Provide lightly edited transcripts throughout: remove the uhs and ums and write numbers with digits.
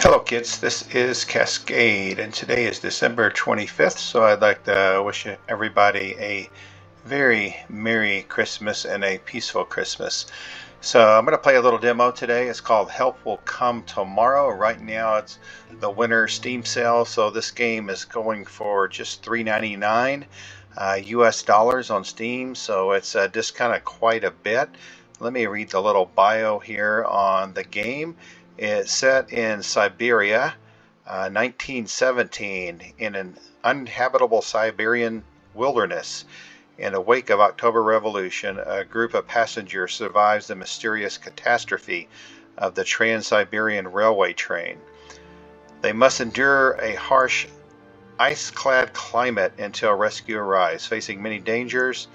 Hello kids, this is Cascade and today is December 25th, so I'd like to wish everybody a very Merry Christmas and a peaceful Christmas. So I'm going to play a little demo today. It's called Help Will Come Tomorrow. Right now it's the winter Steam sale, so this game is going for just $3.99 US dollars on Steam, so it's discounted quite a bit. Let me read the little bio here on the game. It's set in Siberia, 1917, in an uninhabitable Siberian wilderness. In the wake of October Revolution, a group of passengers survives the mysterious catastrophe of the Trans-Siberian Railway train. They must endure a harsh, ice-clad climate until rescue arrives, facing many dangers,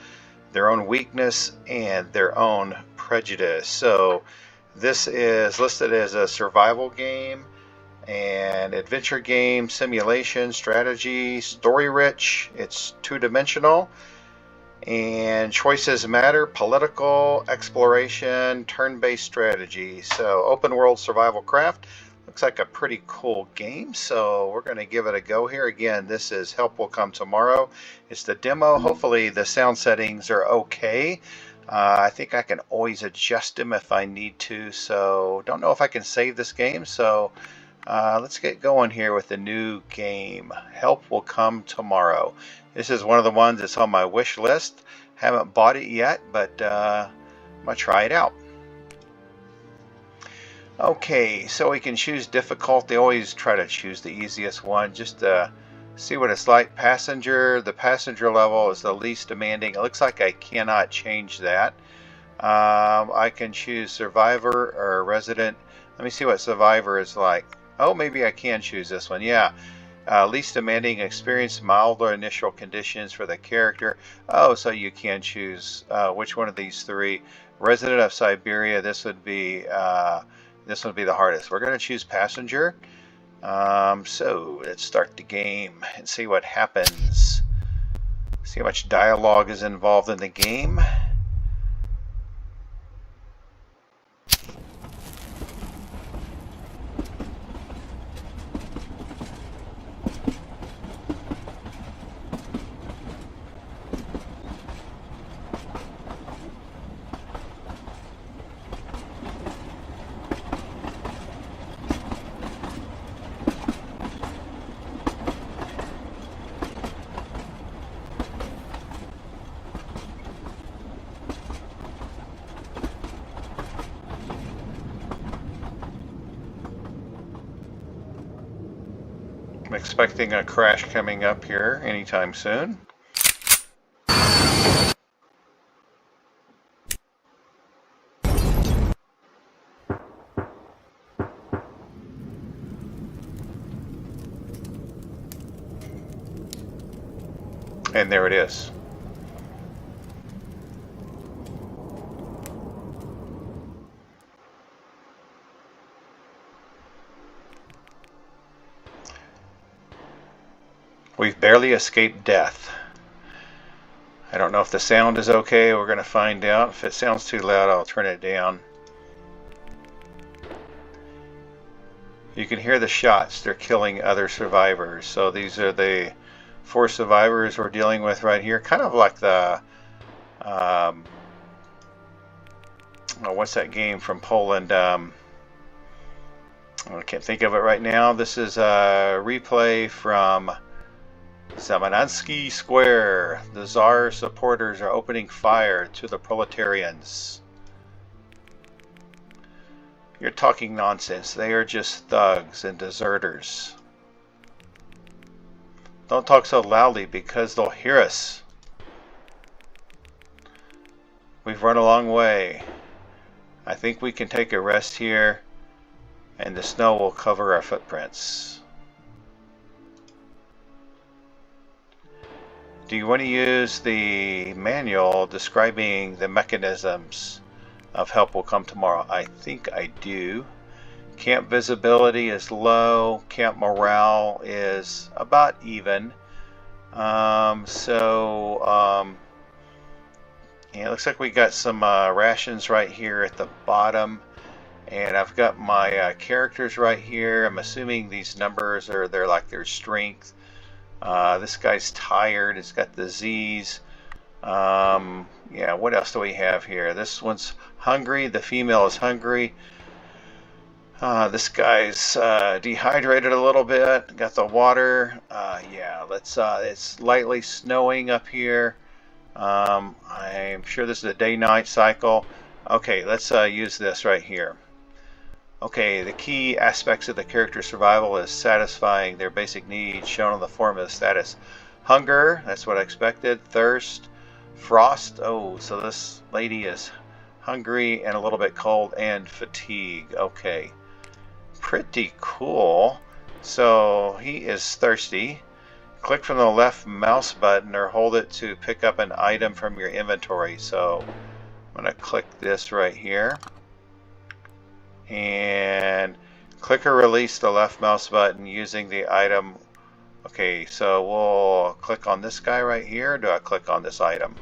their own weakness, and their own prejudice. So this is listed as a survival game, and adventure game, simulation, strategy, story-rich. It's two-dimensional, and choices matter, political, exploration, turn-based strategy. So open-world survival craft. Looks like a pretty cool game, so we're going to give it a go here. Again, this is Help Will Come Tomorrow. It's the demo. Hopefully the sound settings are okay. I think I can always adjust them if I need to, so don't know if I can save this game, so let's get going here with the new game. Help Will Come Tomorrow. This is one of the ones that's on my wish list. Haven't bought it yet, but I'm going to try it out. Okay, so we can choose difficulty. Always try to choose the easiest one just to see what it's like. Passenger, the passenger level is the least demanding. It looks like I cannot change that. I can choose survivor or resident. Let me see what survivor is like. Oh, maybe I can choose this one. Yeah. Least demanding experience, milder initial conditions for the character. Oh, so you can choose which one of these three. Resident of Siberia, this would be the hardest. We're going to choose passenger. So let's start the game and see what happens. See how much dialogue is involved in the game. I'm expecting a crash coming up here anytime soon. And there it is. We've barely escaped death. I don't know if the sound is okay. We're going to find out. If it sounds too loud, I'll turn it down. You can hear the shots. They're killing other survivors. So these are the 4 survivors we're dealing with right here. Kind of like the... what's that game from Poland? I can't think of it right now. This is a replay from Zamansky Square. The Tsar supporters are opening fire to the proletarians. You're talking nonsense. They are just thugs and deserters. Don't talk so loudly because they'll hear us. We've run a long way. I think we can take a rest here, and the snow will cover our footprints. Do you want to use the manual describing the mechanisms of Help Will Come Tomorrow? I think I do. Camp visibility is low. Camp morale is about even. Yeah, it looks like we got some rations right here at the bottom. And I've got my characters right here. I'm assuming these numbers are like their strength. This guy's tired. It's got the Z's. Yeah, what else do we have here? This one's hungry. The female is hungry. This guy's dehydrated a little bit. Got the water. Yeah, it's lightly snowing up here. I'm sure this is a day-night cycle. Okay, let's use this right here. Okay, the key aspects of the character's survival is satisfying their basic needs shown on the form of the status. Hunger, that's what I expected. Thirst, frost. Oh, so this lady is hungry and a little bit cold, and fatigue. Okay, pretty cool. So he is thirsty. Click from the left mouse button or hold it to pick up an item from your inventory. So I'm going to click this right here. And click or release the left mouse button using the item. Okay, so we'll click on this guy right here. Do I click on this item?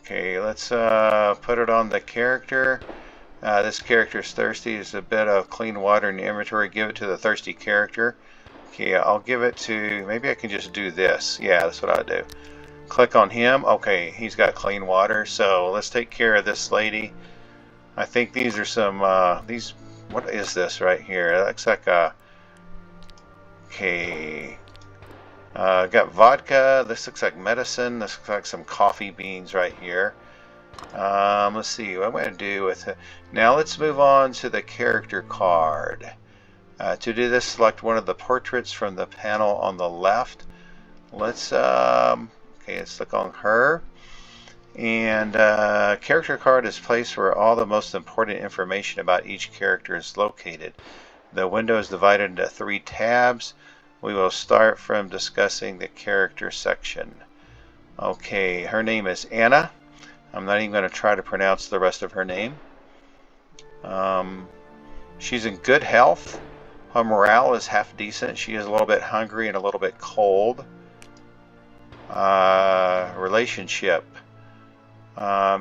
Okay, let's put it on the character. This character is thirsty. There's a bit of clean water in the inventory. Give it to the thirsty character. Okay, I'll give it to, maybe I can just do this. Yeah, that's what I'll do. Click on him. Okay, he's got clean water. So let's take care of this lady. I think these are some, what is this right here? It looks like a, okay. Got vodka. This looks like medicine. This looks like some coffee beans right here. Let's see what I'm going to do with it. Now let's move on to the character card. To do this, select one of the portraits from the panel on the left. Let's okay, let's click on her. And character card is placed where all the most important information about each character is located. The window is divided into 3 tabs. We will start from discussing the character section. Okay, her name is Anna. I'm not even going to try to pronounce the rest of her name. She's in good health. Her morale is half decent. She is a little bit hungry and a little bit cold. Relationship.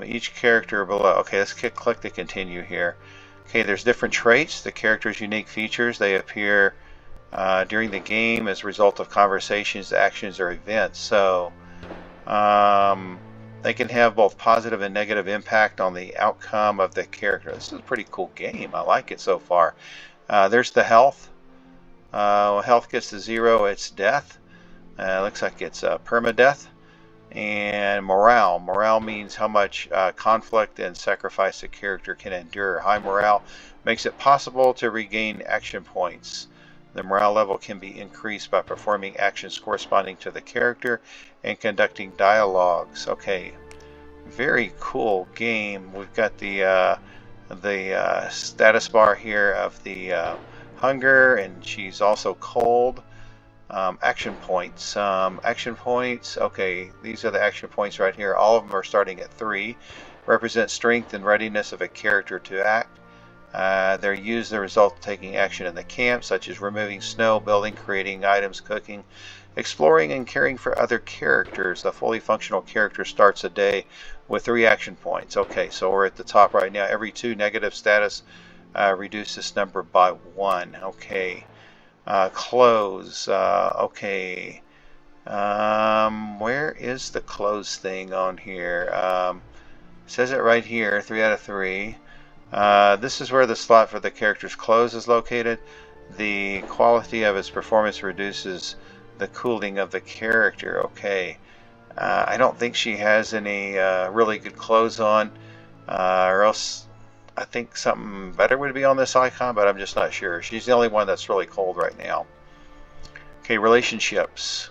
Each character below. Okay, let's click to continue here. Okay, there's different traits. The character's unique features. They appear during the game as a result of conversations, actions, or events. So they can have both positive and negative impact on the outcome of the character. This is a pretty cool game. I like it so far. There's the health. When health gets to 0, it's death. Looks like it's permadeath. And morale. Morale means how much conflict and sacrifice a character can endure. High morale makes it possible to regain action points. The morale level can be increased by performing actions corresponding to the character and conducting dialogues. Okay, very cool game. We've got the status bar here of the hunger, and she's also cold. Action points. Action points. Okay, these are the action points right here. All of them are starting at 3. Represent strength and readiness of a character to act. They're used as a result of taking action in the camp, such as removing snow, building, creating items, cooking, exploring, and caring for other characters. A fully functional character starts a day with 3 action points. Okay, so we're at the top right now. Every 2 negative status reduce this number by 1. Okay. Close. Okay. Where is the close thing on here? Says it right here, 3 out of 3. This is where the slot for the character's close is located. The quality of its performance reduces the cooling of the character. Okay. I don't think she has any really good clothes on, or else I think something better would be on this icon, but I'm just not sure. She's the only one that's really cold right now. Okay, relationships.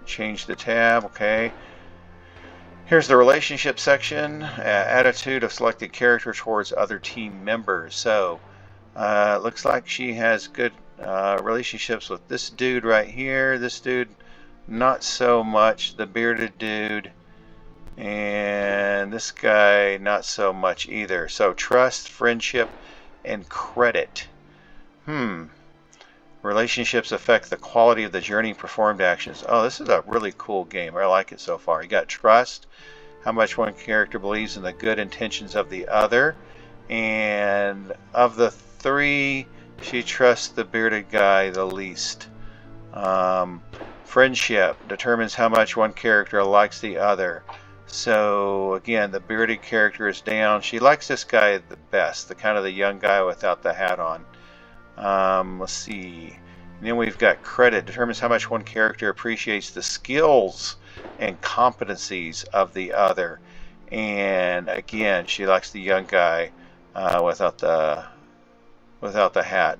Change the tab. Okay. Here's the relationship section. Attitude of selected character towards other team members. So, looks like she has good relationships with this dude right here. This dude, not so much. The bearded dude. And this guy, not so much either. So, trust, friendship, and credit. Relationships affect the quality of the journey performed actions. Oh, this is a really cool game. I like it so far. You got trust. how much one character believes in the good intentions of the other. And of the three, she trusts the bearded guy the least. Friendship determines how much one character likes the other. So again, the bearded character is down. She likes this guy the best, the kind of the young guy without the hat on. Let's see. And then we've got credit, determines how much one character appreciates the skills and competencies of the other. And again, she likes the young guy without the hat.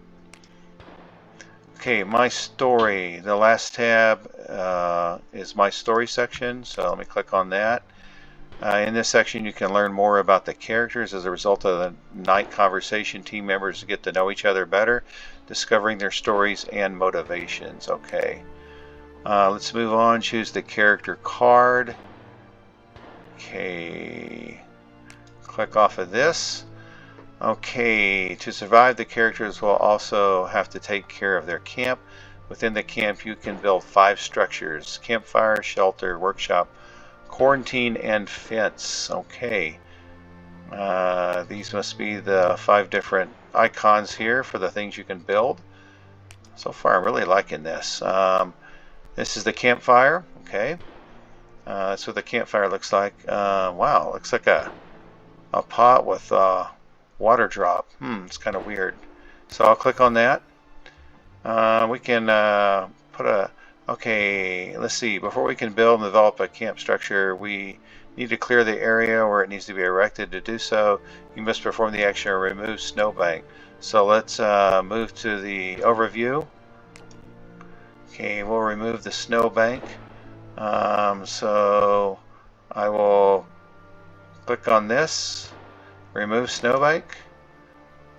Okay, my story. The last tab is my story section, so let me click on that. In this section, you can learn more about the characters. As a result of the night conversation, team members get to know each other better, discovering their stories and motivations. Okay, let's move on. Choose the character card. Okay, click off of this. Okay, to survive, the characters will also have to take care of their camp. Within the camp, you can build 5 structures: campfire, shelter, workshop, quarantine, and fence. Okay, these must be the 5 different icons here for the things you can build. So far, I'm really liking this. This is the campfire. Okay, that's what the campfire looks like. Wow, looks like a pot with water drop. It's kind of weird. So I'll click on that. We can put a... Okay, let's see. Before we can build and develop a camp structure, we need to clear the area where it needs to be erected. To do so, you must perform the action remove snowbank. So let's move to the overview. Okay, we'll remove the snowbank. So I will click on this. Remove snowbank.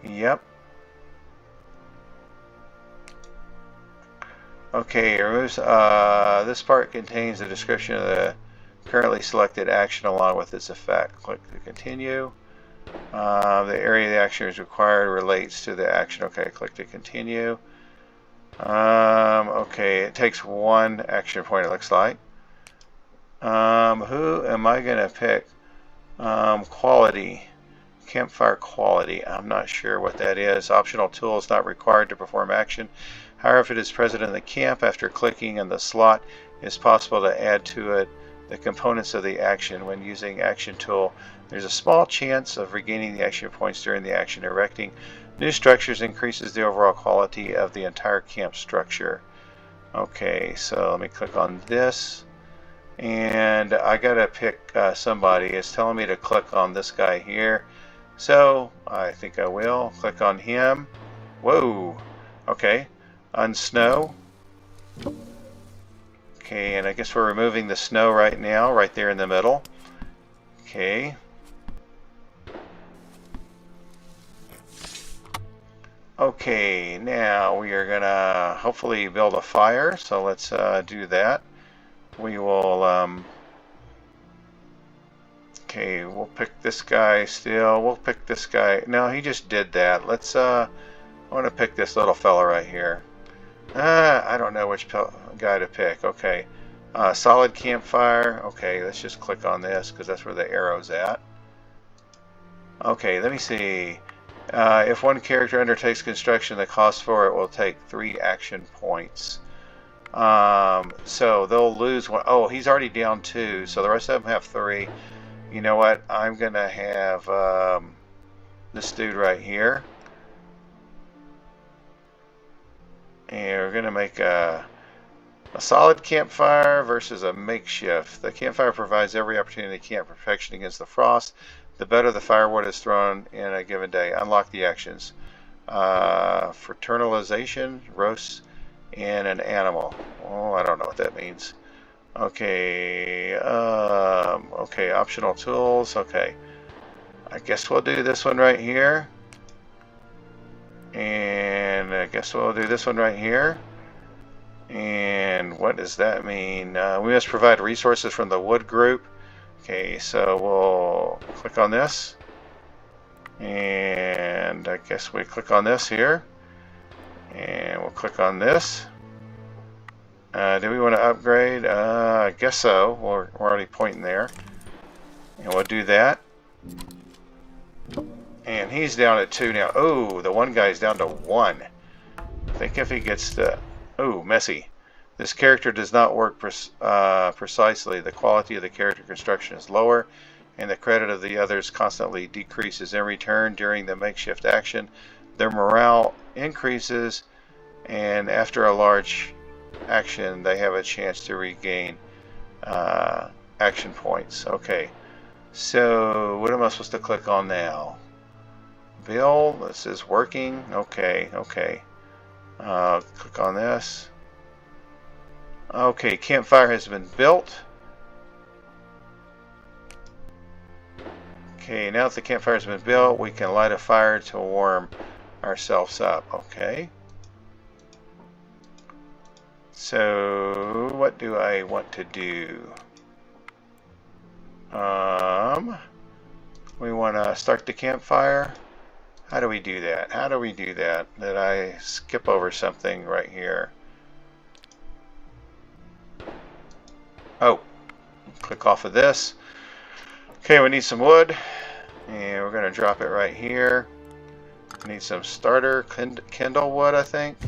Yep. Okay, removes. This part contains a description of the currently selected action along with its effect. Click to continue. The area the action is required relates to the action. Okay, click to continue. Okay, it takes 1 action point, it looks like. Who am I going to pick? Quality. Campfire quality. I'm not sure what that is. Optional tool is not required to perform action. However, if it is present in the camp, after clicking in the slot, it is possible to add to it the components of the action. When using action tool, there's a small chance of regaining the action points during the action. Erecting new structures increases the overall quality of the entire camp structure. Okay, so let me click on this. And I gotta pick somebody. It's telling me to click on this guy here. So I think I will click on him. Whoa. Okay. Unsnow. Okay, and I guess we're removing the snow right now, right there in the middle. Okay. Okay, now we are gonna hopefully build a fire. So let's do that. We will okay, we'll pick this guy still. We'll pick this guy. No, he just did that. Let's I want to pick this little fella right here. I don't know which guy to pick. Okay, solid campfire. Okay, let's just click on this because that's where the arrow's at. Okay, let me see. If one character undertakes construction, the cost for it will take 3 action points. So they'll lose 1. Oh, he's already down 2, so the rest of them have 3. You know what? I'm gonna have this dude right here, and we're gonna make a solid campfire versus a makeshift. The campfire provides every opportunity to camp protection against the frost. The better the firewood is thrown in a given day. Unlock the actions. Fraternalization, roast, and an animal. Oh, I don't know what that means. Okay, okay, optional tools. Okay, I guess we'll do this one right here. And I guess we'll do this one right here. And what does that mean? We must provide resources from the wood group. Okay, so we'll click on this. And I guess we click on this here. And we'll click on this. Do we want to upgrade? I guess so. We're already pointing there. And we'll do that. And he's down at 2 now. Oh, the one guy's down to 1. Think if he gets the... Oh, messy. This character does not work precisely. The quality of the character construction is lower, and the credit of the others constantly decreases. In return, during the makeshift action, their morale increases, and after a large action, they have a chance to regain action points. Okay, so what am I supposed to click on now? Bill, this is working. Okay, okay. Click on this. Okay, campfire has been built. Okay, now that the campfire has been built, we can light a fire to warm ourselves up. Okay. So, what do I want to do? We want to start the campfire. How do we do that? How do we do that? Did I skip over something right here? Oh, click off of this. Okay, we need some wood, and we're going to drop it right here. We need some starter kindle wood, I think.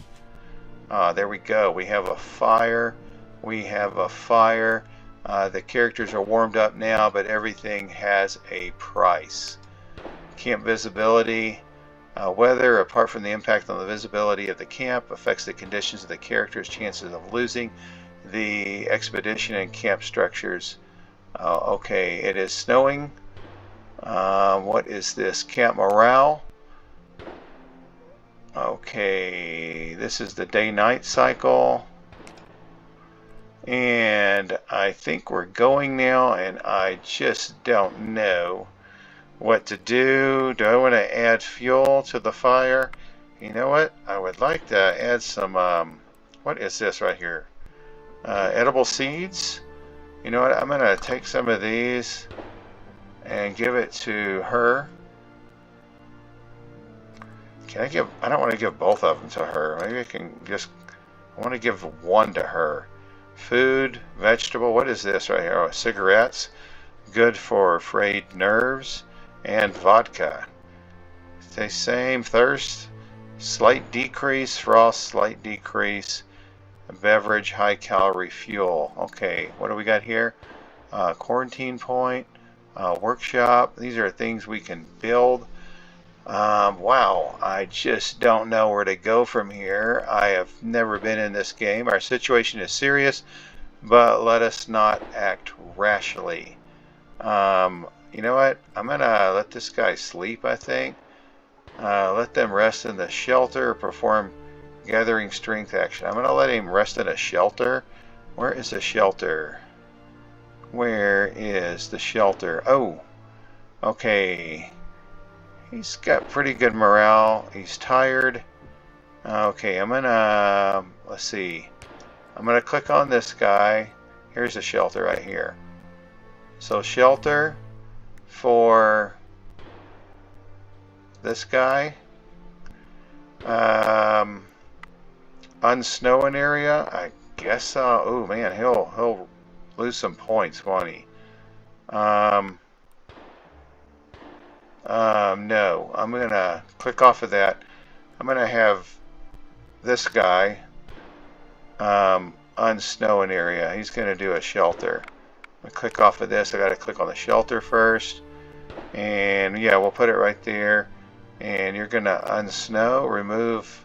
There we go. We have a fire. We have a fire. The characters are warmed up now, but everything has a price. Camp visibility. Weather, apart from the impact on the visibility of the camp, affects the conditions of the character's chances of losing the expedition and camp structures. Okay, it is snowing. What is this? Camp morale. Okay, this is the day-night cycle. And I think we're going now, and I just don't know what to do. Do I want to add fuel to the fire? You know what? I would like to add some, what is this right here? Edible seeds. You know what? I'm going to take some of these and give it to her. Can I give, I don't want to give both of them to her. Maybe I can just, I want to give one to her. Food, vegetable, what is this right here? Oh, cigarettes. Good for frayed nerves. And vodka. Stay same. Thirst, slight decrease. Frost, slight decrease. Beverage, high calorie fuel. Okay, what do we got here? Quarantine point, workshop. These are things we can build. Wow, I just don't know where to go from here. I have never been in this game. Our situation is serious, but let us not act rashly. You know what? I'm gonna let this guy sleep, I think. Let them rest in the shelter, perform gathering strength action. I'm gonna let him rest in a shelter. Where is the shelter? Where is the shelter? Oh, okay. He's got pretty good morale. He's tired. Okay, I'm gonna, let's see. I'm gonna click on this guy. Here's a shelter right here. So shelter for this guy. Unsnow an area. I guess. Oh man, he'll lose some points, won't he? No. I'm gonna click off of that. I'm gonna have this guy unsnow an area. He's gonna do a shelter. I click off of this. I gotta click on the shelter first, and yeah, we'll put it right there. And you're gonna unsnow, remove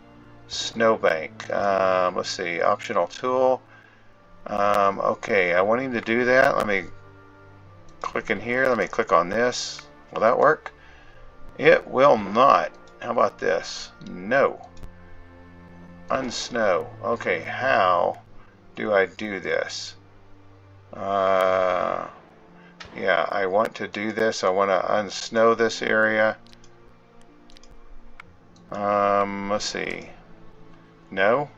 snowbank. Let's see, optional tool. Okay, I want him to do that. Let me click in here. Let me click on this. Will that work? It will not. How about this? No. Unsnow. Okay, how do I do this? Yeah, I want to do this. I want to unsnow this area. Let's see. No?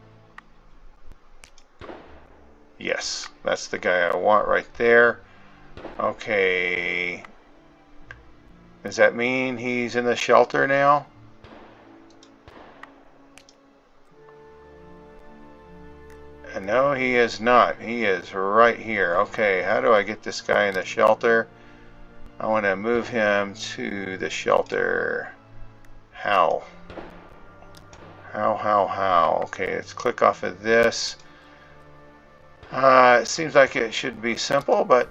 Yes, that's the guy I want right there. Okay. Does that mean he's in the shelter now? No, he is not. He is right here. Okay, how do I get this guy in the shelter? I want to move him to the shelter. How? How? Okay, let's click off of this. It seems like it should be simple, but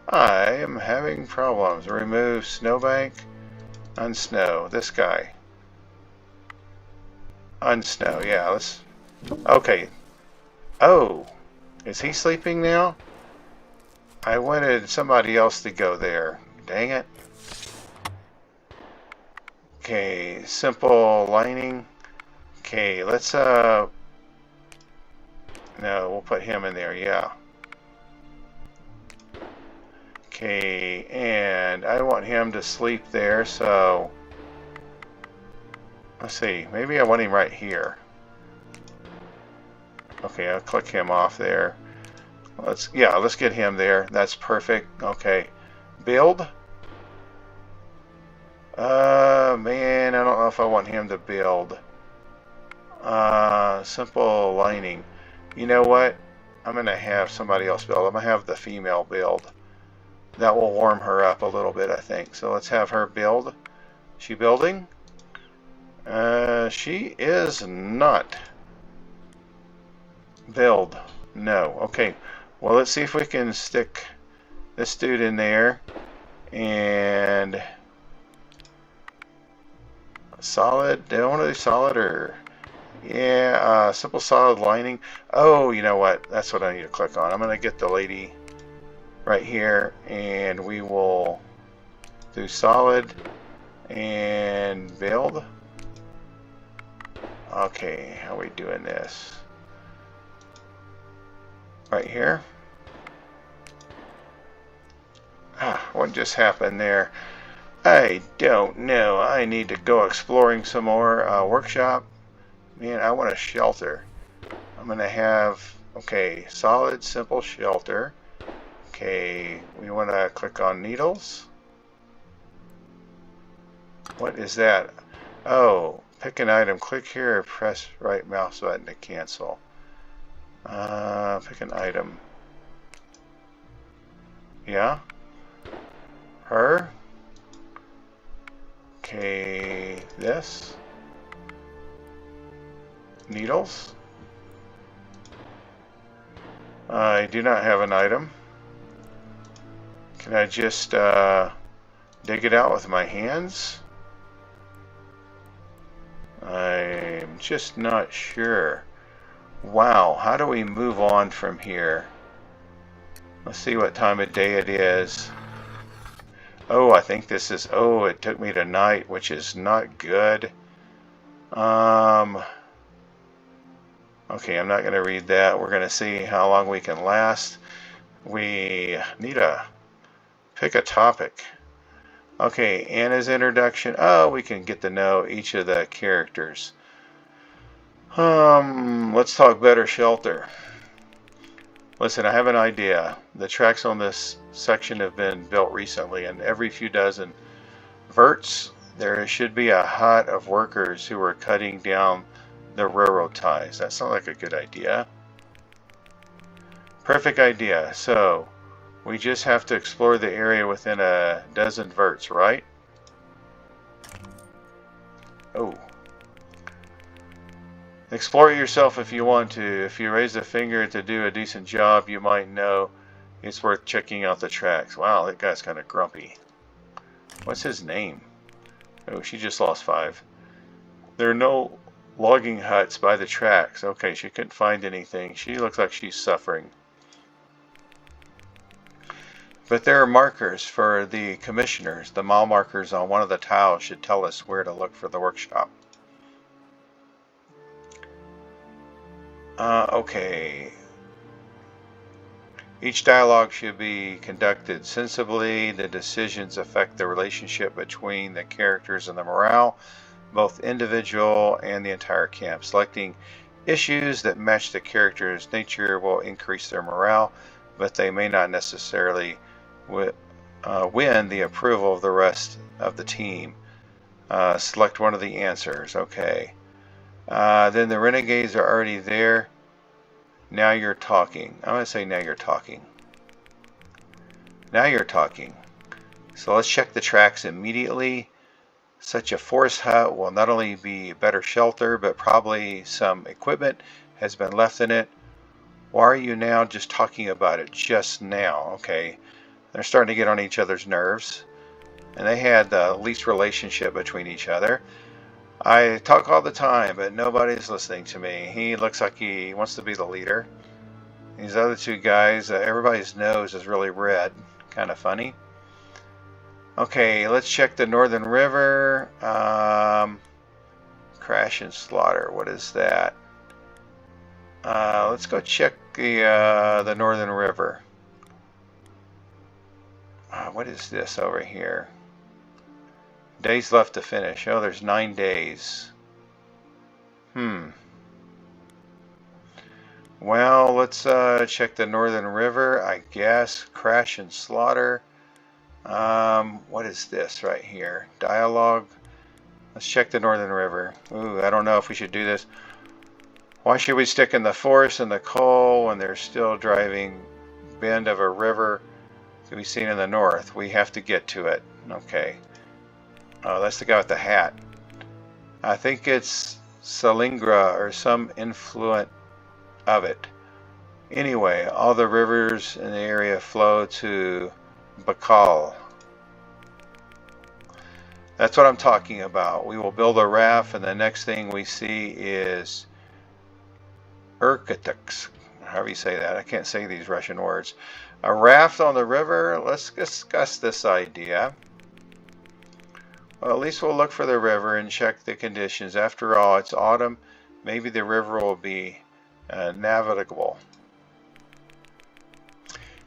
I am having problems. Remove snowbank. Unsnow. This guy. Unsnow. Yeah, let's... Okay. Oh. Is he sleeping now? I wanted somebody else to go there. Dang it. Okay. Simple lining. Okay, let's... No, we'll put him in there. Yeah. Okay, and I want him to sleep there, so let's see, maybe I want him right here. Okay, I'll click him off there. Let's get him there. That's perfect. Okay, build. Man, I don't know if I want him to build. Simple lining. You know what? I'm gonna have somebody else build. I'm gonna have the female build. That will warm her up a little bit, I think. So let's have her build. She building? She is not. Build. No. Okay. Well, let's see if we can stick this dude in there. And solid. Do I want to do solid or... Yeah, simple solid lining. Oh, you know what? That's what I need to click on. I'm going to get the lady right here, and we will do solid and build. Okay, how are we doing this? Right here. What just happened there? I don't know. I need to go exploring some more. Workshop. Man, I want a shelter. I'm gonna have, okay, solid, simple shelter. Okay, we want to click on needles. What is that? Oh, pick an item. Click here or press right mouse button to cancel. Pick an item. Yeah? Her? Okay, this. Needles. I do not have an item. Can I just dig it out with my hands? I'm just not sure. Wow, how do we move on from here? Let's see what time of day it is. Oh, I think this is... Oh, it took me to night, which is not good. Okay, I'm not going to read that. We're going to see how long we can last. We need to pick a topic. Okay, Anna's introduction. Oh, we can get to know each of the characters. Let's talk better shelter. Listen, I have an idea. The tracks on this section have been built recently, and every few dozen verts, there should be a hut of workers who are cutting down the railroad ties. That sounds like a good idea. Perfect idea. So, we just have to explore the area within a dozen verts, right? Oh. Explore it yourself if you want to. If you raise a finger to do a decent job, you might know it's worth checking out the tracks. Wow, that guy's kind of grumpy. What's his name? Oh, she just lost 5. There are no logging huts by the tracks. Okay, she couldn't find anything. She looks like she's suffering. But there are markers for the commissioners. The mile markers on one of the tiles should tell us where to look for the workshop. Okay. Each dialogue should be conducted sensibly. The decisions affect the relationship between the characters and the morale, both individual and the entire camp. Selecting issues that match the character's nature will increase their morale, but they may not necessarily win the approval of the rest of the team. Select one of the answers. Okay. Then the renegades are already there. Now you're talking. I'm going to say now you're talking. Now you're talking. So let's check the tracks immediately. Such a forest hut will not only be better shelter, but probably some equipment has been left in it. Why are you now just talking about it just now? Okay, they're starting to get on each other's nerves. And they had the least relationship between each other. I talk all the time, but nobody's listening to me. He looks like he wants to be the leader. These other two guys, everybody's nose is really red. Kind of funny. Okay, let's check the Northern River. Crash and slaughter. What is that? Let's go check the Northern River. What is this over here? Days left to finish. Oh, there's 9 days. Well, let's check the Northern River, I guess. Crash and slaughter. What is this right here? Dialogue. Let's check the Northern River. Ooh, I don't know if we should do this. Why should we stick in the forest and the coal when they're still driving bend of a river to be seen in the north? We have to get to it. Okay. Oh, that's the guy with the hat. I think it's Salingra or some influent of it. Anyway, all the rivers in the area flow to Baikal. That's what I'm talking about. We will build a raft, and the next thing we see is Irkutsk. However you say that. I can't say these Russian words. A raft on the river. Let's discuss this idea. Well, at least we'll look for the river and check the conditions. After all, it's autumn. Maybe the river will be navigable.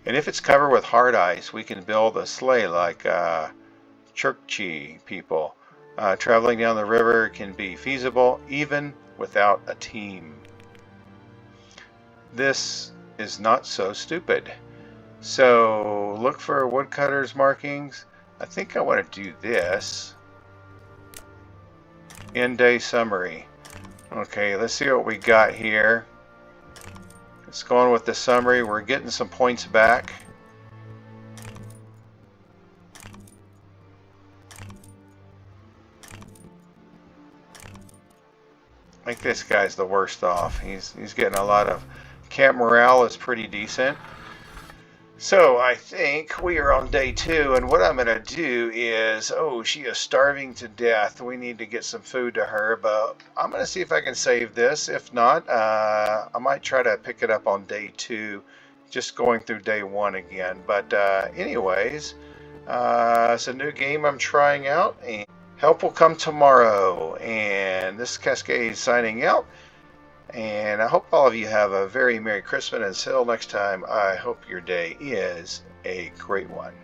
And if it's covered with hard ice, we can build a sleigh like Chukchi people. Traveling down the river can be feasible even without a team. This is not so stupid. So look for woodcutter's markings. I think I want to do this. End day summary. Okay, let's see what we got here. Let's go on with the summary. We're getting some points back. I think this guy's the worst off. He's getting a lot of... Camp morale is pretty decent. So I think we are on day 2, and what I'm going to do is, oh, she is starving to death. We need to get some food to her, but I'm going to see if I can save this. If not, I might try to pick it up on day 2, just going through day 1 again. But anyways, it's a new game I'm trying out, and help will come tomorrow. And this is Cascade signing out. And I hope all of you have a very Merry Christmas. Until next time, I hope your day is a great one.